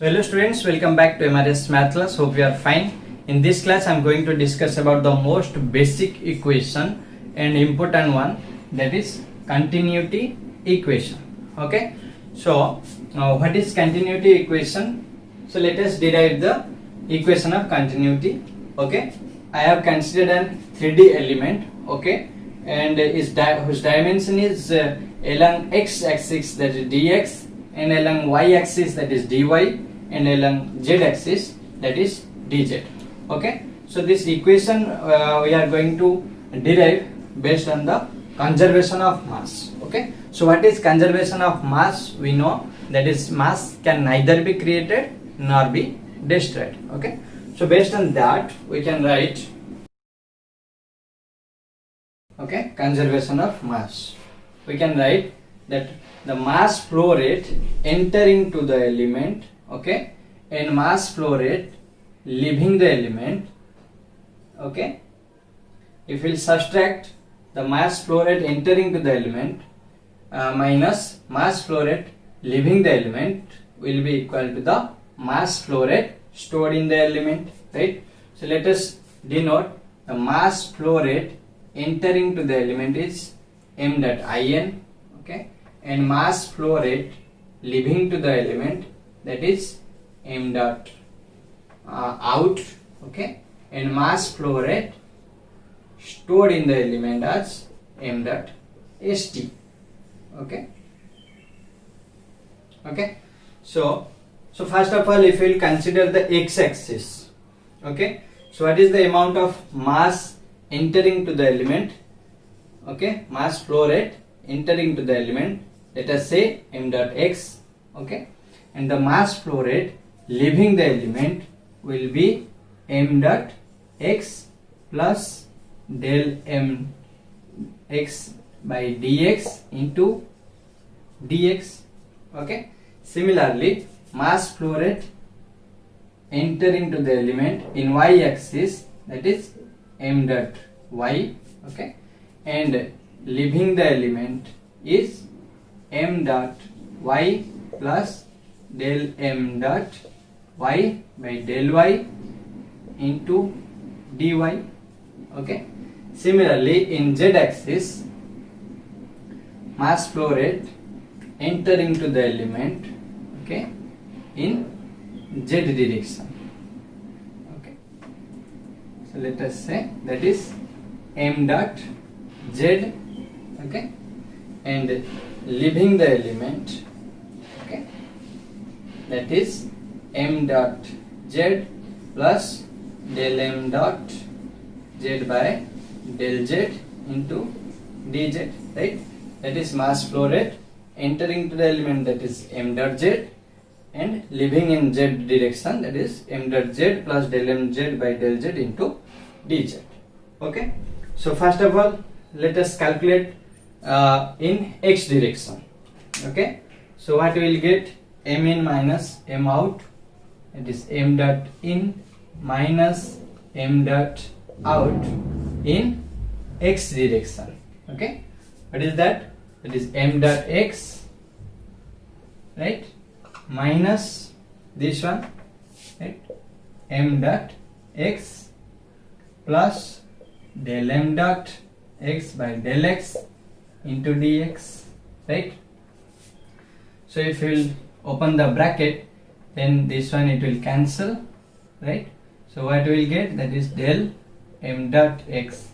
So hello students, welcome back to MRS Math class. Hope you are fine. In this class I am going to discuss about the most basic equation and important one, that is continuity equation. Okay, so what is continuity equation? So let us derive the equation of continuity. Okay, I have considered an 3D element, okay, and whose dimension is along x axis, that is dx, and along y axis, that is dy, and along z axis, that is dz. Okay, so this equation we are going to derive based on the conservation of mass. Okay, so what is conservation of mass? We know that is mass can neither be created nor be destroyed. Okay, so based on that we can write, okay, conservation of mass. We can write that the mass flow rate entering to the element, okay, and mass flow rate leaving the element. Okay, if we will subtract the mass flow rate entering to the element minus mass flow rate leaving the element, will be equal to the mass flow rate stored in the element, right? So let us denote the mass flow rate entering to the element is m dot in, okay, and mass flow rate leaving to the element, that is m dot out, okay, and mass flow rate stored in the element as m dot st. Okay, okay, so first of all, if we will consider the x-axis, okay, so what is the amount of mass entering to the element, okay, mass flow rate entering to the element, let us say m dot x, okay, and the mass flow rate leaving the element will be m dot x plus del m x by dx into dx. Okay, similarly mass flow rate entering to the element in y axis, that is m dot y, okay, and leaving the element is m dot y plus del m dot y by del y into dy. Okay, similarly in z axis, mass flow rate entering to the element, okay, in z direction. Okay, so let us say that is m dot z, okay, and leaving the element, okay, that is m dot z plus del m dot z by del z into dz, right? That is mass flow rate entering to the element, that is m dot z, and leaving in z direction, that is m dot z plus del m z by del z into dz. Okay, so first of all let us calculate in x direction. Okay, so what we will get, m in minus m out, it is m dot in minus m dot out in x direction. Okay, what is that? That is m dot x, right, minus this one, right, m dot x plus del m dot x by del x into dx, right? So if you will open the bracket, then this one it will cancel, right? So what we will get, that is del m dot x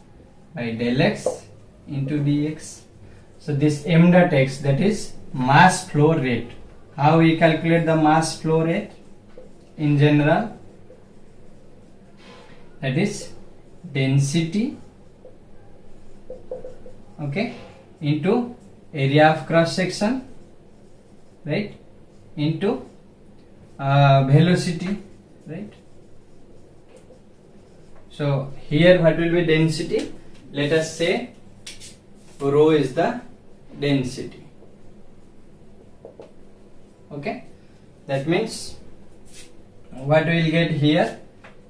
by del x into dx. So this m dot x, that is mass flow rate. How we calculate the mass flow rate in general? That is density, okay, into area of cross section, right, into velocity, right? So here what will be density? Let us say rho is the density. Okay, that means what we will get here,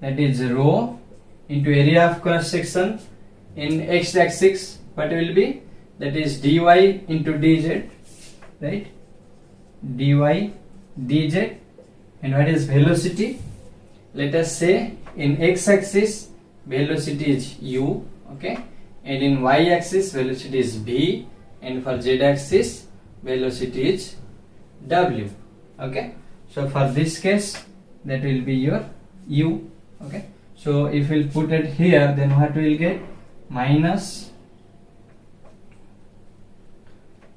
that is rho into area of cross section in x axis, what will be, that is dy into dz, right, dy dz And what is velocity? Let us say in x-axis velocity is u, okay, and in y-axis velocity is v, and for z-axis velocity is w, okay. So for this case that will be your u, okay. So if we'll put it here, then what we'll get? Minus,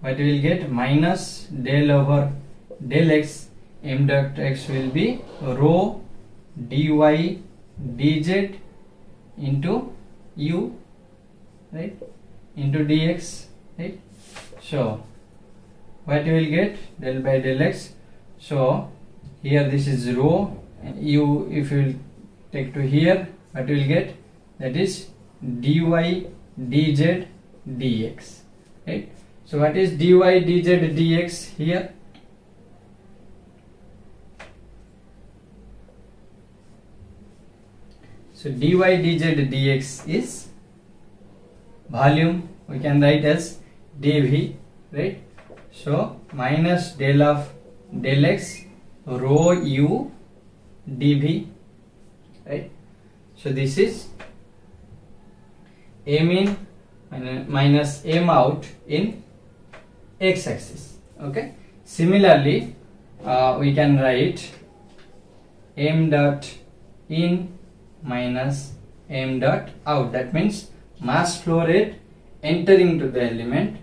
what we'll get? Minus del over del x, m dot x will be rho dy dz into u, right, into dx, right. So what you will get? Del by del x. So here this is rho, and u if you will take to here, what you will get? That is dy dz dx, right. So what is dy dz dx here? So dy dz dx is volume, we can write as dv, right. So minus del of del x rho u dv, right. So this is m in minus m out in x-axis, okay. Similarly we can write m dot in minus m dot out, that means mass flow rate entering to the element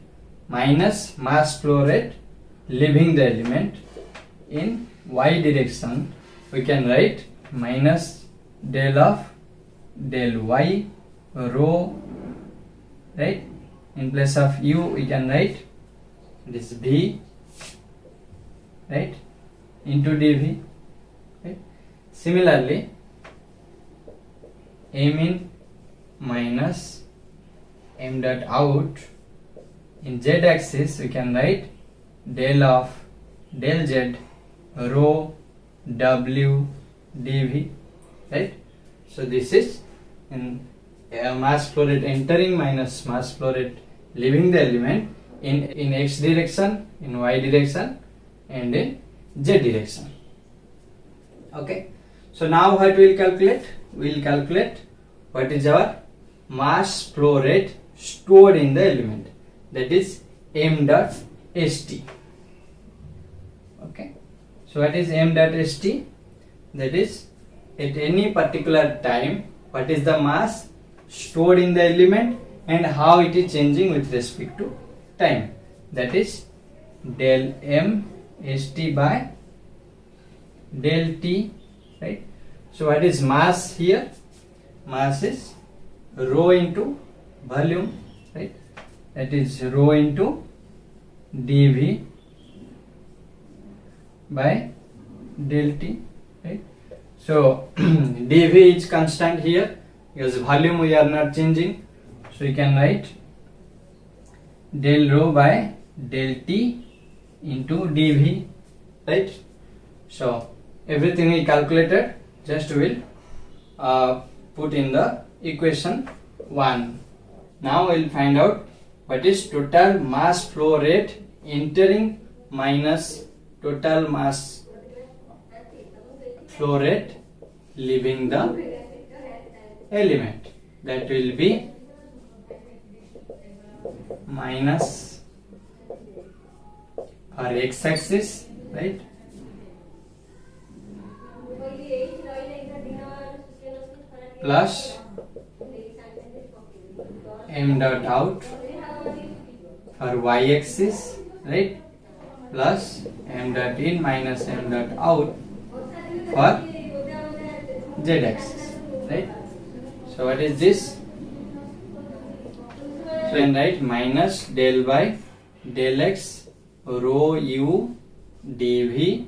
minus mass flow rate leaving the element. In y direction we can write minus del of del y rho, right. In place of u we can write this v, right, into dv, right. Similarly m in minus m dot out, in z axis we can write del of del z rho w dv, right. So this is in mass flow rate entering minus mass flow rate leaving the element in x direction, in y direction, and in z direction, okay. So now what we will calculate? We will calculate what is our mass flow rate stored in the element, that is m dot st, okay. So what is m dot st? That is at any particular time what is the mass stored in the element and how it is changing with respect to time, that is del m st by del t, right. So what is mass here? Mass is rho into volume, right, that is rho into dv by del t, right. So dv is constant here because volume we are not changing, so you can write del rho by del t into dv, right. So everything we calculated, just will put in the equation 1. Now we will find out what is total mass flow rate entering minus total mass flow rate leaving the element, that will be minus our x-axis, right, plus m dot out for y-axis, right, plus m dot in minus m dot out for z-axis, right. So what is this? So you can write minus del by del x rho u dv,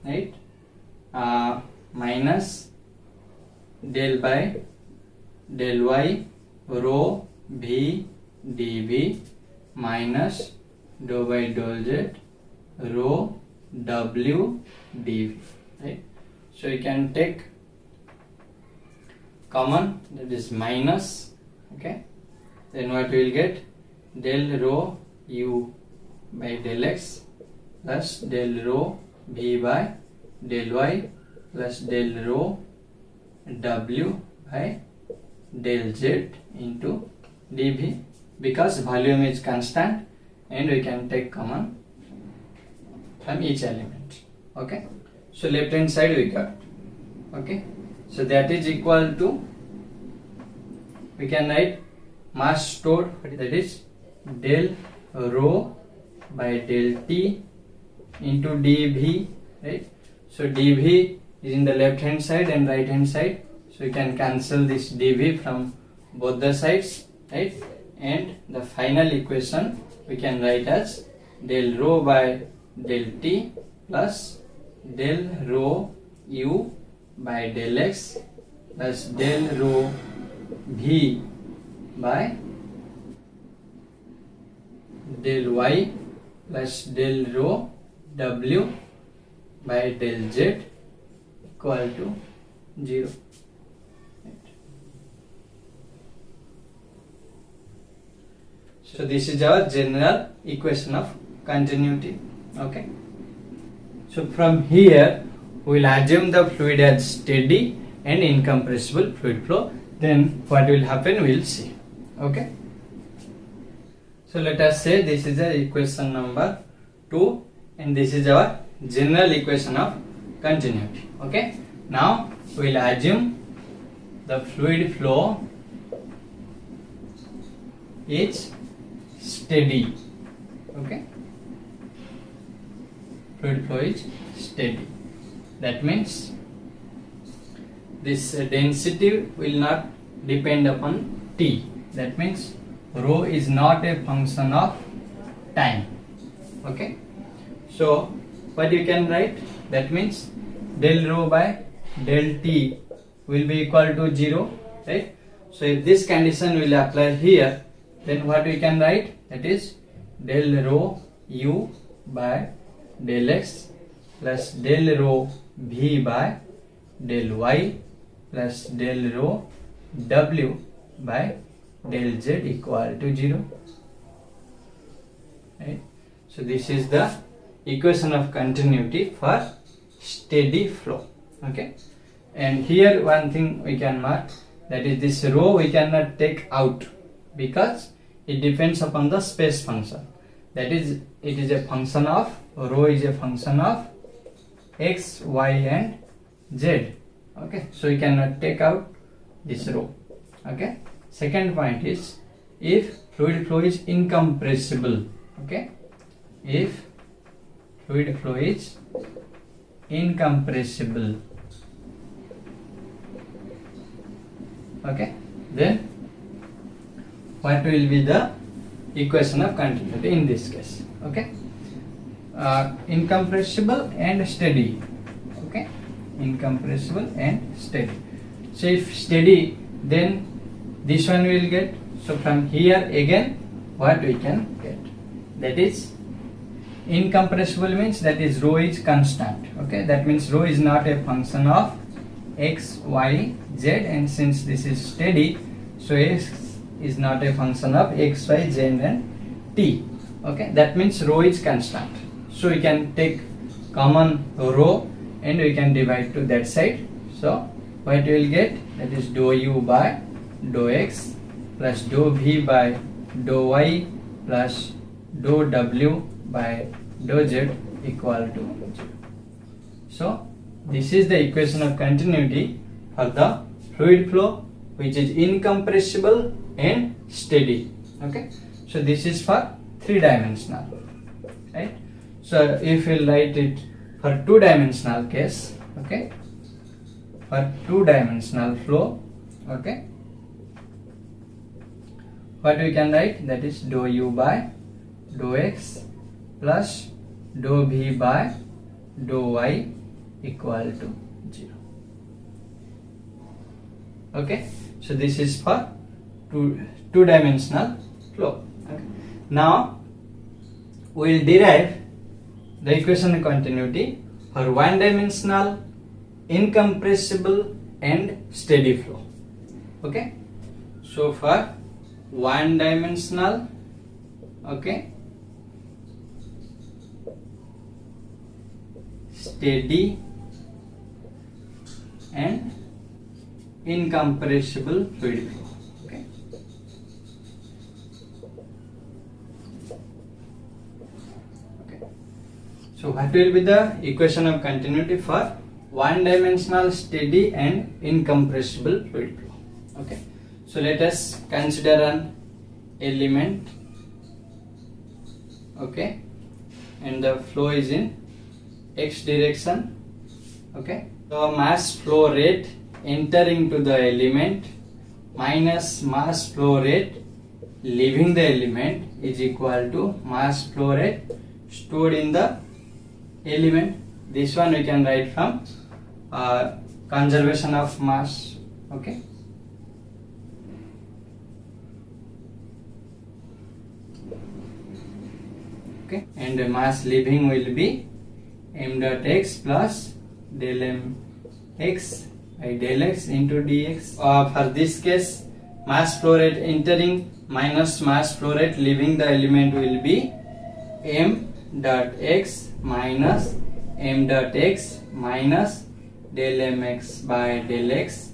right, minus del by del y rho v dv minus dou by dou z rho w dv, right. So you can take common, that is minus, okay, then what we will get? Del rho u by del x plus del rho v by del y plus del rho w by del z into dv, because volume is constant and we can take common from each element. Okay, so left hand side we got. Okay, so that is equal to, we can write mass stored, that is del rho by del t into dv, right? So dv is in the left hand side and right hand side, so you can cancel this dv from both the sides, right? And the final equation we can write as del rho by del t plus del rho u by del x plus del rho v by del y plus del rho w by del z equal to 0. So this is our general equation of continuity. Okay. So from here we will assume the fluid as steady and incompressible fluid flow. Then what will happen we will see. Okay. So let us say this is the equation number 2 and this is our general equation of continuity. Okay. Now we will assume the fluid flow is steady. Okay, fluid flow is steady. That means this density will not depend upon t. That means rho is not a function of time. Okay, so what you can write, that means del rho by del t will be equal to 0, right? So if this condition will apply here, then what we can write, that is del rho u by del x plus del rho v by del y plus del rho w by del z equal to 0. Right? So this is the equation of continuity for steady flow. Okay, and here one thing we can mark, that is this rho we cannot take out because it depends upon the space function. That is, it is a function of, rho is a function of x, y and z. Okay, so you cannot take out this rho. Okay, second point is, if fluid flow is incompressible. Okay, if fluid flow is incompressible, okay, then what will be the equation of continuity in this case? Okay, incompressible and steady. Okay, incompressible and steady. So if steady, then this one will get. So from here again what we can get, that is incompressible means that is rho is constant. Okay, that means rho is not a function of x, y, z, and since this is steady, so x is not a function of x, y, z and t. Okay, that means rho is constant. So we can take common rho and we can divide to that side. So what we will get, that is dou u by dou x plus dou v by dou y plus dou w by dou z equal to 0. So this is the equation of continuity for the fluid flow which is incompressible and steady. Okay, so this is for 3-dimensional, right? So if we write it for 2-dimensional case, okay, for 2-dimensional flow, okay, what we can write, that is dou u by dou x plus dou v by dou y equal to 0. Okay, so this is for two-dimensional flow. Okay. Now we will derive the equation of continuity for 1-dimensional, incompressible and steady flow. Okay, so for 1-dimensional, okay, steady and incompressible fluid flow. Okay. So what will be the equation of continuity for one-dimensional steady and incompressible fluid flow? Okay. So let us consider an element. Okay. And the flow is in x direction. Okay. So mass flow rate entering to the element minus mass flow rate leaving the element is equal to mass flow rate stored in the element. This one we can write from conservation of mass. Okay. Okay. And the mass leaving will be m dot x plus del m x by del x into dx. For this case, mass flow rate entering minus mass flow rate leaving the element will be m dot x minus m dot x minus del mx by del x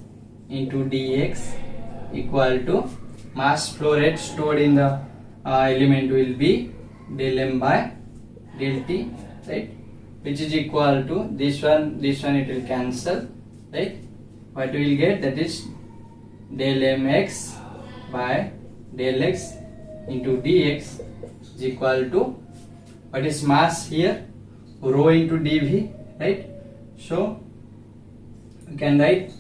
into dx equal to mass flow rate stored in the element will be del m by del t, right, which is equal to this one it will cancel, right. What we will get, that is del mx by del x into dx is equal to what is mass here, rho into dv, right. So we can write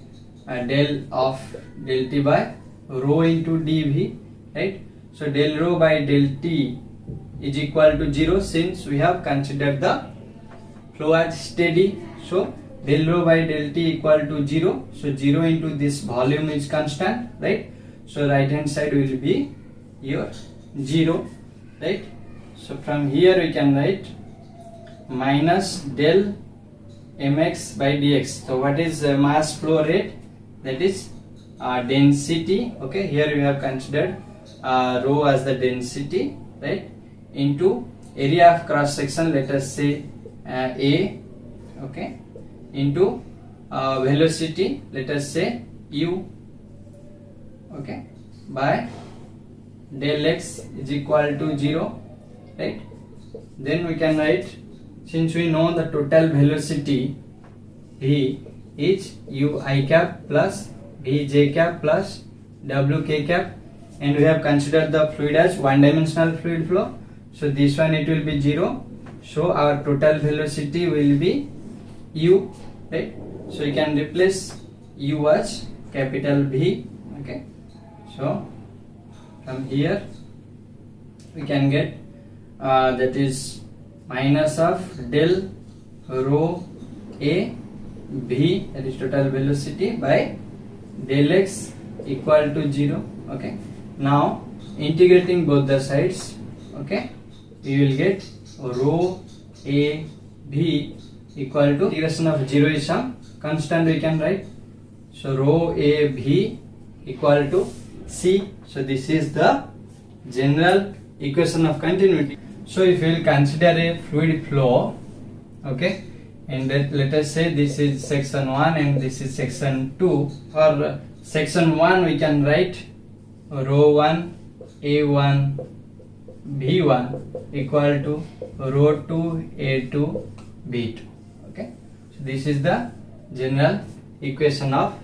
del of del t by rho into dv, right. So del rho by del t is equal to 0 since we have considered the flow as steady. So del rho by del t equal to 0. So 0 into this volume is constant, right. So right hand side will be your 0, right. So from here we can write minus del mx by dx. So what is mass flow rate? That is density. Okay, here we have considered rho as the density, right, into area of cross section, let us say a, okay, into velocity, let us say u, okay, by del x is equal to 0, right. Then we can write, since we know the total velocity v is u I cap plus v j cap plus w k cap, and we have considered the fluid as one dimensional fluid flow, so this one it will be 0. So our total velocity will be u, right. So you can replace u as capital V. Okay. So from here we can get that is minus of del rho a v, that is total velocity, by del x equal to 0. Okay. Now integrating both the sides, okay, we will get rho a v equal to integration of 0 is some constant we can write. So rho a v equal to c. So this is the general equation of continuity. So if we will consider a fluid flow, okay, and let us say this is section 1 and this is section 2. For section 1 we can write rho 1 a1 v1 equal to rho 2 a2 v2. Okay, so this is the general equation of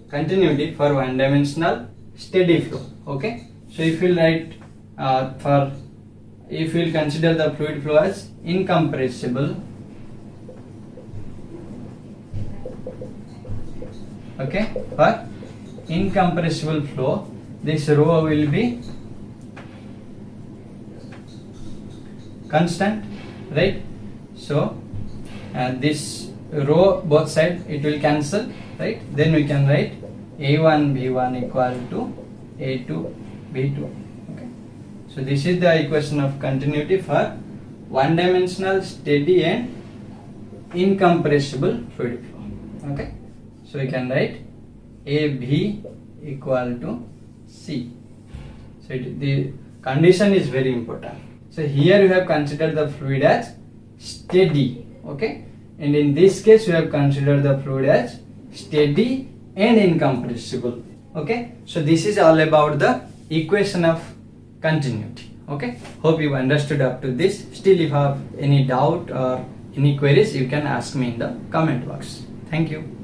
continuity for one dimensional steady flow. Okay, so if you write if we will consider the fluid flow as incompressible, okay, for incompressible flow this rho will be constant, right. So this rho both side it will cancel, right. Then we can write a1 v1 equal to a2 v2. Okay, so this is the equation of continuity for one dimensional steady and incompressible fluid flow. Okay, so we can write a v equal to c. So the condition is very important. So here we have considered the fluid as steady, okay, and in this case we have considered the fluid as steady and incompressible. Okay, so this is all about the equation of continuity. Okay, hope you understood up to this. Still, if you have any doubt or any queries, you can ask me in the comment box. Thank you.